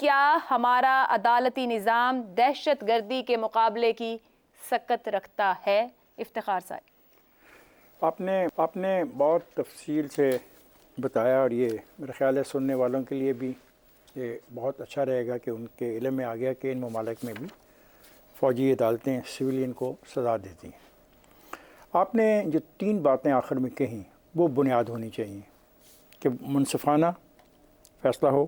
کیا ہمارا عدالتی نظام دہشت گردی کے مقابلے کی سکت رکھتا ہے؟ افتخار صاحب، آپ نے بہت تفصیل سے بتایا، اور یہ میرا خیال ہے سننے والوں کے لیے بھی یہ بہت اچھا رہے گا کہ ان کے علم میں آ گیا کہ ان ممالک میں بھی فوجی عدالتیں سویلین کو سزا دیتی ہیں۔ آپ نے جو 3 باتیں آخر میں کہیں وہ بنیاد ہونی چاہیے کہ منصفانہ فیصلہ ہو،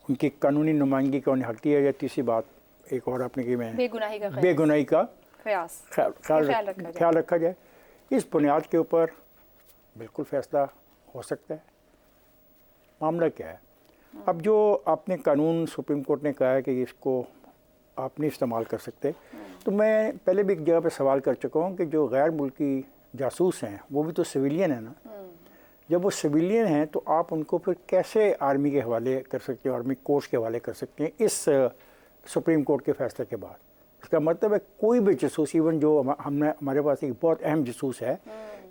ان کی قانونی نمائندگی کا انہیں حق دیا جائے۔ تیسری بات ایک اور آپ نے کہ میں بے گناہی کا بے گناہی کا خیال رکھا جائے۔ اس بنیاد کے اوپر بالکل فیصلہ ہو سکتا ہے۔ معاملہ کیا ہے؟ اب جو آپ نے قانون سپریم کورٹ نے کہا ہے کہ اس کو آپ نہیں استعمال کر سکتے، تو میں پہلے بھی ایک جگہ پہ سوال کر چکا ہوں کہ جو غیر ملکی جاسوس ہیں وہ بھی تو سویلین ہیں نا۔ جب وہ سویلین ہیں تو آپ ان کو پھر کیسے آرمی کے حوالے کر سکتے ہیں، آرمی کورٹس کے حوالے کر سکتے ہیں اس سپریم کورٹ کے فیصلے کے بعد؟ اس کا مطلب ہے کوئی بھی جاسوس، ایون جو ہمارے پاس ایک بہت اہم جاسوس ہے،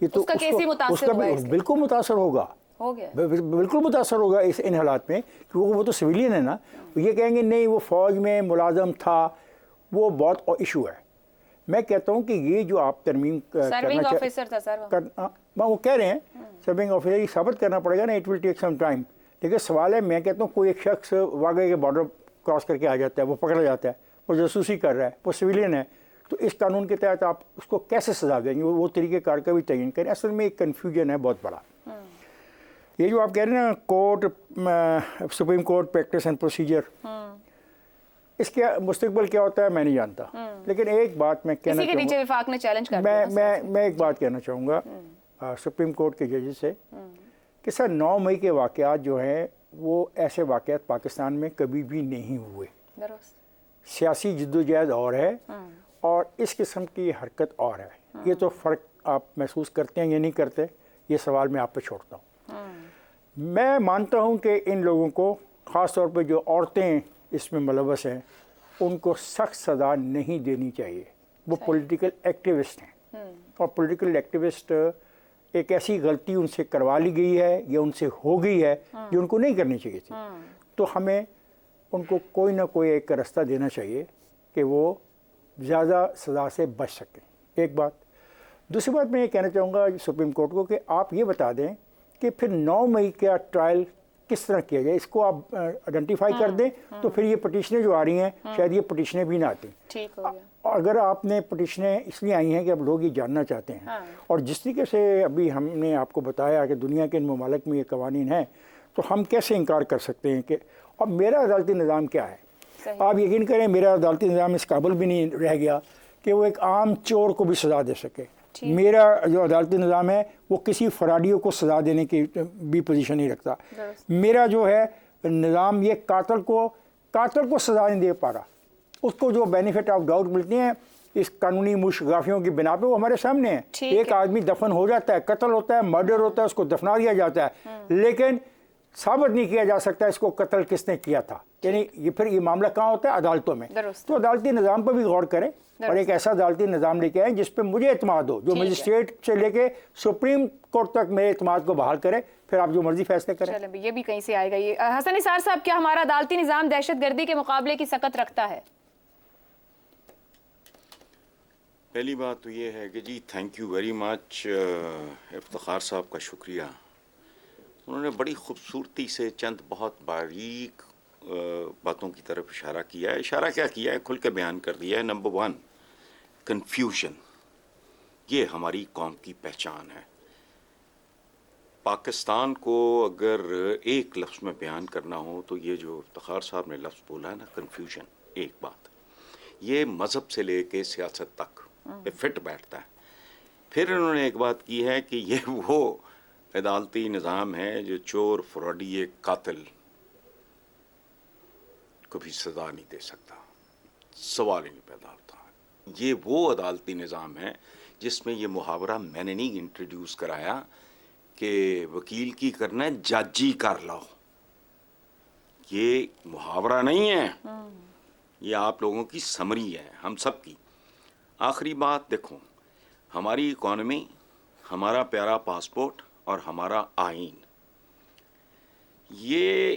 یہ تو اس کا بھی بالکل متاثر ہوگا، بالکل متاثر ہوگا ان حالات میں، کیونکہ وہ تو سویلین ہے نا۔ یہ کہیں گے نہیں وہ فوج میں ملازم تھا، وہ بہت ایشو ہے۔ میں کہتا ہوں کہ یہ جو آپ ترمیم سرونگ آفیسر تھا سر، وہ کہہ رہے ہیں سرونگ آفیسر، یہ ثابت کرنا پڑے گا نا، it will take some time. لیکن سوال ہے، میں کہتا ہوں کوئی ایک شخص واقعی کے بارڈر کراس کر کے آ جاتا ہے، وہ پکڑا جاتا ہے، وہ جاسوسی کر رہا ہے، وہ سویلین ہے، تو اس قانون کے تحت آپ اس کو کیسے سزا دیں گے؟ وہ طریقہ کار کا بھی تعین کریں۔ اصل میں ایک کنفیوژن ہے بہت بڑا۔ یہ جو آپ کہہ رہے ہیں نا court, supreme court practice and procedure, اس کے مستقبل کیا ہوتا ہے میں نہیں جانتا، لیکن ایک بات میں کہنا میں ایک بات کہنا چاہوں گا سپریم کورٹ کے ججز سے کہ سر 9 مئی کے واقعات جو ہیں وہ ایسے واقعات پاکستان میں کبھی بھی نہیں ہوئے۔ سیاسی جدوجہد اور ہے اور اس قسم کی حرکت اور ہے۔ یہ تو فرق آپ محسوس کرتے ہیں یا نہیں کرتے، یہ سوال میں آپ پہ چھوڑتا ہوں۔ میں مانتا ہوں کہ ان لوگوں کو، خاص طور پہ جو عورتیں اس میں ملوث ہیں، ان کو سخت سزا نہیں دینی چاہیے۔ وہ پولیٹیکل ایکٹیوسٹ ہیں، اور پولیٹیکل ایکٹیوسٹ ایک ایسی غلطی ان سے کروا لی گئی ہے یا ان سے ہو گئی ہے جو ان کو نہیں کرنی چاہیے تھی، تو ہمیں ان کو کوئی نہ کوئی ایک راستہ دینا چاہیے کہ وہ زیادہ سزا سے بچ سکیں۔ ایک بات۔ دوسری بات میں یہ کہنا چاہوں گا سپریم کورٹ کو کہ آپ یہ بتا دیں کہ پھر 9 مئی کا ٹرائل کس طرح کیا جائے، اس کو آپ آئیڈینٹیفائی کر دیں، تو پھر یہ پٹیشنیں جو آ رہی ہیں شاید یہ پٹیشنیں بھی نہ آتی۔ اور اگر آپ نے پٹیشنیں اس لیے آئی ہیں کہ اب لوگ یہ جاننا چاہتے ہیں، اور جس طریقے سے ابھی ہم نے آپ کو بتایا کہ دنیا کے ان ممالک میں یہ قوانین ہیں، تو ہم کیسے انکار کر سکتے ہیں کہ اب میرا عدالتی نظام کیا ہے؟ آپ یقین کریں میرا عدالتی نظام اس قابل بھی نہیں رہ گیا کہ وہ ایک عام چور کو بھی سزا دے سکے۔ میرا جو عدالتی نظام ہے وہ کسی فراڈیوں کو سزا دینے کی بھی پوزیشن نہیں رکھتا۔ میرا جو ہے نظام یہ قاتل کو سزا نہیں دے پا رہا۔ اس کو جو بینیفٹ آف ڈاؤٹ ملتی ہیں اس قانونی مشغافیوں کی بنا پہ وہ ہمارے سامنے ہے۔ ایک آدمی دفن ہو جاتا ہے، قتل ہوتا ہے، مرڈر ہوتا ہے، اس کو دفنا دیا جاتا ہے، لیکن ثابت نہیں کیا جا سکتا اس کو قتل کس نے کیا تھا۔ یعنی یہ پھر یہ معاملہ کہاں ہوتا ہے؟ عدالتوں میں۔ تو عدالتی نظام پر بھی غور کریں اور ایک ایسا عدالتی نظام لے کے آئیں جس پہ مجھے اعتماد ہو، جو مجسٹریٹ سے لے کے سپریم کورٹ تک میرے اعتماد کو بحال کرے، پھر آپ جو مرضی فیصلے کریں۔ چلیں یہ بھی کہیں سے آئے گا۔ یہ حسن نثار صاحب، کیا ہمارا عدالتی نظام دہشت گردی کے مقابلے کی سکت رکھتا ہے؟ پہلی بات تو یہ ہے کہ جی thank you very much Iftikhar صاحب کا شکریہ۔ انہوں نے بڑی خوبصورتی سے چند بہت باریک باتوں کی طرف اشارہ کیا ہے۔ اشارہ کیا کیا ہے؟ کھل کے بیان کر دیا ہے۔ نمبر 1، کنفیوژن، یہ ہماری قوم کی پہچان ہے۔ پاکستان کو اگر ایک لفظ میں بیان کرنا ہو تو یہ جو افتخار صاحب نے لفظ بولا ہے نا، کنفیوژن، ایک بات یہ مذہب سے لے کے سیاست تک فٹ بیٹھتا ہے۔ پھر انہوں نے ایک بات کی ہے کہ یہ وہ عدالتی نظام ہے جو چور، فراڈی، قاتل کبھی سزا نہیں دے سکتا، سوال ہی نہیں پیدا ہوتا۔ یہ وہ عدالتی نظام ہے جس میں یہ محاورہ میں نے نہیں انٹروڈیوس کرایا کہ وکیل کی کرنا ہے جج ہی کر لو، یہ محاورہ نہیں ہے، یہ آپ لوگوں کی سمری ہے، ہم سب کی۔ آخری بات دیکھو، ہماری اکانومی، ہمارا پیارا پاسپورٹ اور ہمارا آئین، یہ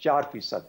4%।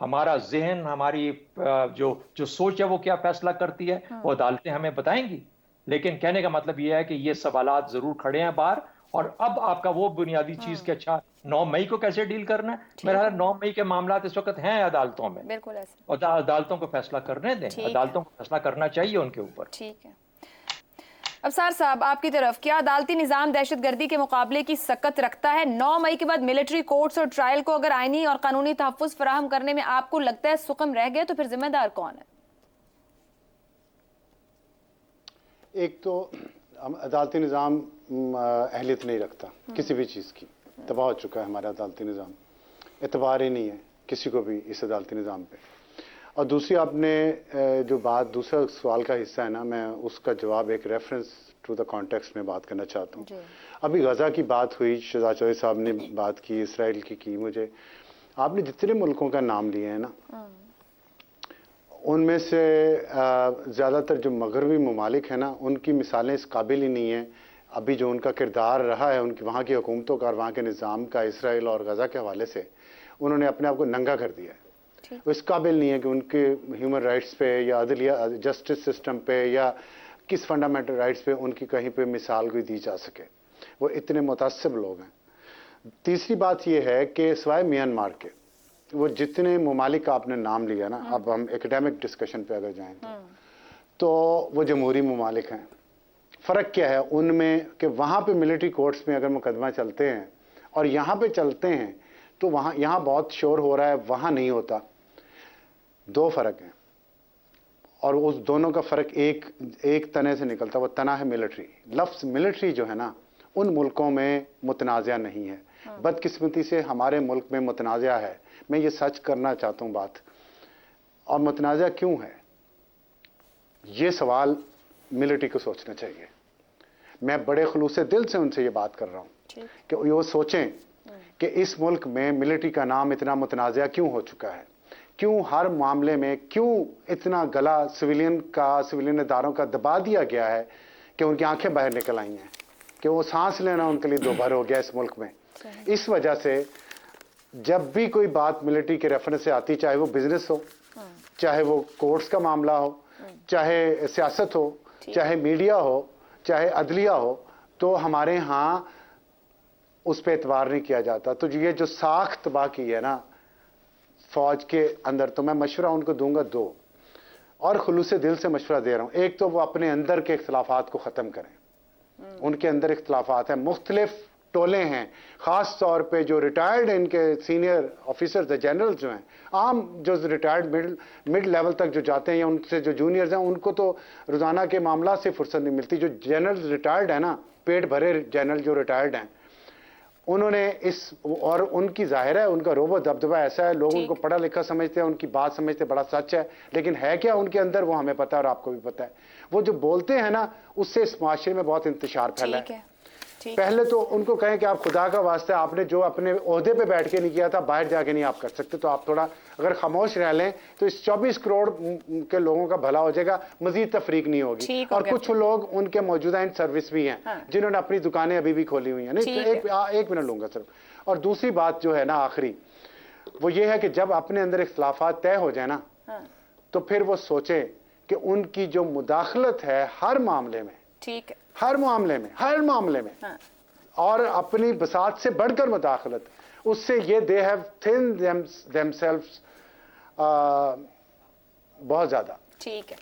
ہمارا ذہن، ہماری جو سوچ ہے وہ کیا فیصلہ کرتی ہے وہ عدالتیں ہمیں بتائیں گی. لیکن کہنے کا مطلب یہ ہے کہ یہ سوالات ضرور کھڑے ہیں باہر، اور اب آپ کا وہ بنیادی چیز کہ اچھا 9 مئی کو کیسے ڈیل کرنا ہے. میرا خیال 9 مئی کے معاملات اس وقت ہیں عدالتوں میں، بالکل ایسے. اور عدالتوں کو فیصلہ کرنے دیں، عدالتوں کو فیصلہ کرنا چاہیے ان کے اوپر. ٹھیک ہے. افسار صاحب آپ کی طرف، کیا عدالتی نظام دہشت گردی کے مقابلے کی سکت رکھتا ہے؟ 9 مئی کے بعد ملٹری کورٹس اور ٹرائل کو اگر آئینی اور قانونی تحفظ فراہم کرنے میں آپ کو لگتا ہے سقم رہ گئے تو پھر ذمہ دار کون ہے؟ ایک تو عدالتی نظام اہلیت نہیں رکھتا کسی بھی چیز کی، تباہ ہو چکا ہے ہمارا عدالتی نظام، اعتبار ہی نہیں ہے کسی کو بھی اس عدالتی نظام پہ. اور دوسری آپ نے جو بات دوسرا سوال کا حصہ ہے نا، میں اس کا جواب ایک ریفرنس ٹو دا کانٹیکسٹ میں بات کرنا چاہتا ہوں. ابھی غزہ کی بات ہوئی، شہزاد چودھری صاحب نے بات کی، اسرائیل کی مجھے آپ نے جتنے ملکوں کا نام لیے ہیں نا، ان میں سے زیادہ تر جو مغربی ممالک ہیں نا، ان کی مثالیں اس قابل ہی نہیں ہیں. ابھی جو ان کا کردار رہا ہے ان کی وہاں کی حکومتوں کا اور وہاں کے نظام کا اسرائیل اور غزہ کے حوالے سے، انہوں نے اپنے آپ کو ننگا کر دیا ہے. وہ اس قابل نہیں ہے کہ ان کے ہیومن رائٹس پہ یا عدلیہ جسٹس سسٹم پہ یا کس فنڈامنٹل رائٹس پہ ان کی کہیں پہ مثال کوئی دی جا سکے. وہ اتنے متعصب لوگ ہیں. تیسری بات یہ ہے کہ سوائے میانمار کے وہ جتنے ممالک کا آپ نے نام لیا نا، اب ہم ایکڈیمک ڈسکشن پہ اگر جائیں تو وہ جمہوری ممالک ہیں. فرق کیا ہے ان میں کہ وہاں پہ ملٹری کورٹس میں اگر مقدمہ چلتے ہیں اور یہاں پہ چلتے ہیں تو وہاں یہاں بہت شور ہو رہا ہے، وہاں نہیں ہوتا. دو فرق ہیں، اور اس دونوں کا فرق ایک تنے سے نکلتا، وہ تنا ہے ملٹری. لفظ ملٹری جو ہے نا ان ملکوں میں متنازع نہیں ہے. بدقسمتی سے ہمارے ملک میں متنازع ہے. میں یہ سچ کرنا چاہتا ہوں بات. اور متنازع کیوں ہے یہ سوال ملٹری کو سوچنا چاہیے. میں بڑے خلوص دل سے ان سے یہ بات کر رہا ہوں کہ وہ سوچیں کہ اس ملک میں ملٹری کا نام اتنا متنازع کیوں ہو چکا ہے، کیوں ہر معاملے میں کیوں اتنا گلا سویلین اداروں کا دبا دیا گیا ہے کہ ان کی آنکھیں باہر نکل آئی ہیں، کہ وہ سانس لینا ان کے لیے دوبھر ہو گیا اس ملک میں. اس وجہ سے جب بھی کوئی بات ملٹری کے ریفرنس سے آتی، چاہے وہ بزنس ہو، چاہے وہ کورٹس کا معاملہ ہو، چاہے سیاست ہو، چاہے میڈیا ہو، چاہے عدلیہ ہو، تو ہمارے ہاں اس پہ اعتبار نہیں کیا جاتا. تو یہ جو ساکھ تباہ کی ہے نا فوج کے اندر، تو میں مشورہ ان کو دوں گا دو، اور خلوص دل سے مشورہ دے رہا ہوں. ایک تو وہ اپنے اندر کے اختلافات کو ختم کریں. ان کے اندر اختلافات ہیں، مختلف ٹولے ہیں، خاص طور پہ جو ریٹائرڈ ان کے سینئر آفیسرز جنرل جو ہیں، عام جو ریٹائرڈ مڈ لیول تک جو جاتے ہیں یا ان سے جو جونیئرز ہیں، ان کو تو روزانہ کے معاملات سے فرصت نہیں ملتی. جو جنرل ریٹائرڈ ہیں نا، پیٹ بھرے جنرل جو ریٹائرڈ ہیں، انہوں نے اور ان کی ظاہر ہے ان کا روب و دبدبہ ایسا ہے، لوگ ان کو پڑھا لکھا سمجھتے ہیں، ان کی بات سمجھتے بڑا سچ ہے، لیکن ہے کیا ان کے اندر وہ ہمیں پتہ ہے اور آپ کو بھی پتہ ہے. وہ جو بولتے ہیں نا اس سے اس معاشرے میں بہت انتشار پھیلا ہے. پہلے تو ان کو کہیں کہ آپ خدا کا واسطہ آپ نے جو اپنے عہدے پہ بیٹھ کے نہیں کیا تھا باہر جا کے نہیں آپ کر سکتے، تو آپ تھوڑا اگر خاموش رہ لیں تو اس 24 کروڑ کے لوگوں کا بھلا ہو جائے گا، مزید تفریق نہیں ہوگی. اور کچھ لوگ ان کے موجودہ ان سروس بھی ہیں جنہوں نے اپنی دکانیں ابھی بھی کھولی ہوئی ہیں. نہیں ایک منٹ لوں گا صرف. اور دوسری بات جو ہے نا آخری، وہ یہ ہے کہ جب اپنے اندر اختلافات طے ہو جائیں نا تو پھر وہ سوچیں کہ ان کی جو مداخلت ہے ہر معاملے میں، ہر معاملے میں اور اپنی بساط سے بڑھ کر مداخلت، اس سے یہ they have thinned themselves بہت زیادہ. ٹھیک ہے.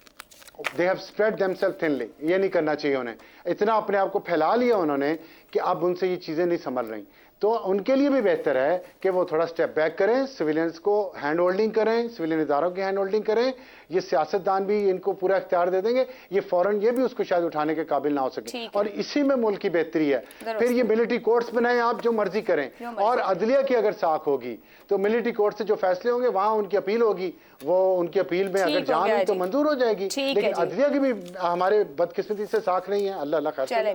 they have spread themselves thinly. یہ نہیں کرنا چاہیے انہیں. اتنا اپنے آپ کو پھیلا لیا انہوں نے کہ اب ان سے یہ چیزیں نہیں سنبھل رہی. تو ان کے لیے بھی بہتر ہے کہ وہ تھوڑا سٹیپ بیک کریں، سویلینز کو ہینڈ ہولڈنگ کریں، سویلین اداروں کی ہینڈ ہولڈنگ کریں. یہ سیاستدان بھی ان کو پورا اختیار دے دیں گے، یہ فوراً یہ بھی اس کو شاید اٹھانے کے قابل نہ ہو سکے. اور اسی میں ملک کی بہتری ہے. پھر یہ ملٹری کورٹس بنائیں، آپ جو مرضی کریں. اور عدلیہ کی اگر ساکھ ہوگی تو ملٹری کورٹ سے جو فیصلے ہوں گے وہاں ان کی اپیل ہوگی، وہ ان کی اپیل میں اگر جان ہوئی تو منظور ہو جائے گی. لیکن عدلیہ کی بھی ہمارے بدقسمتی سے ساکھ نہیں ہے. اللہ خیر.